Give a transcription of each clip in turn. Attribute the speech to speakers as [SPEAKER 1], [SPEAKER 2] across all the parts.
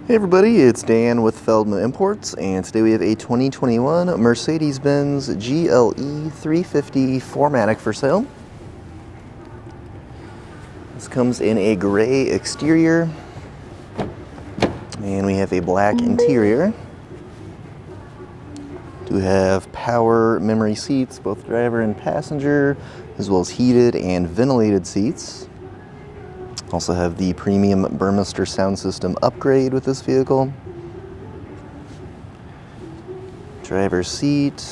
[SPEAKER 1] Hey everybody, it's Dan with Feldmann Imports, and today we have a 2021 Mercedes-Benz GLE 350 4MATIC for sale. This comes in a gray exterior, and we have a black interior. Do have power memory seats, both driver and passenger, as well as heated and ventilated seats. Also have the premium Burmester sound system upgrade with this vehicle. Driver's seat,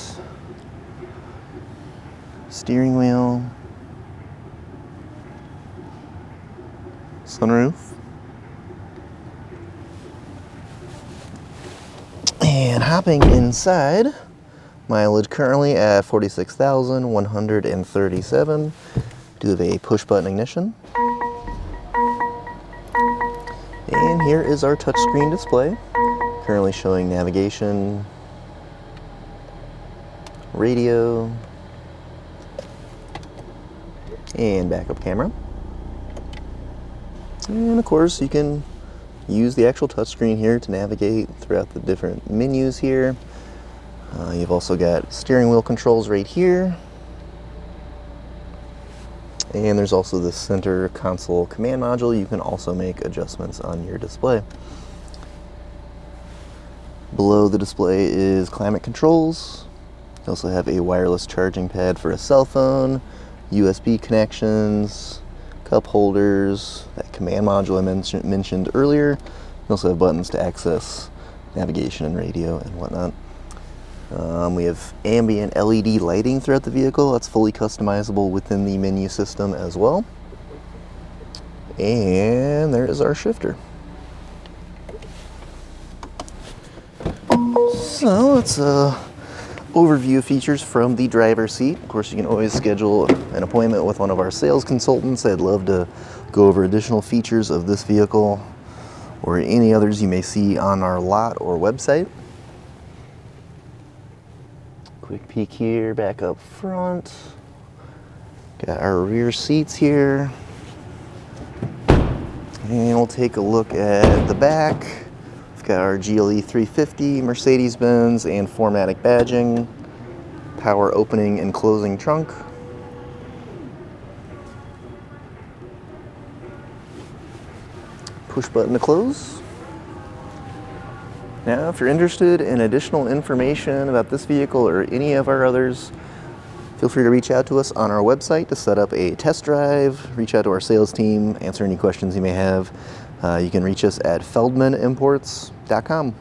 [SPEAKER 1] steering wheel, sunroof, and hopping inside, mileage currently at 46,137. Do have a push button ignition. And here is our touchscreen display, currently showing navigation, radio, and backup camera. And of course, you can use the actual touchscreen here to navigate throughout the different menus here. You've also got steering wheel controls right here. And there's also the center console command module. You can also make adjustments on your display. Below the display is climate controls. You also have a wireless charging pad for a cell phone, USB connections, cup holders, that command module I mentioned earlier. You also have buttons to access navigation and radio and whatnot. We have ambient LED lighting throughout the vehicle. That's fully customizable within the menu system as well. And there is our shifter. So let's overview features from the driver's seat. Of course, you can always schedule an appointment with one of our sales consultants. I'd love to go over additional features of this vehicle or any others you may see on our lot or website. Quick peek here, back up front. Got our rear seats here. And we'll take a look at the back. We've got our GLE 350, Mercedes-Benz, and 4MATIC badging. Power opening and closing trunk. Push button to close. Now, if you're interested in additional information about this vehicle or any of our others, feel free to reach out to us on our website to set up a test drive, reach out to our sales team, answer any questions you may have. You can reach us at feldmannimports.com.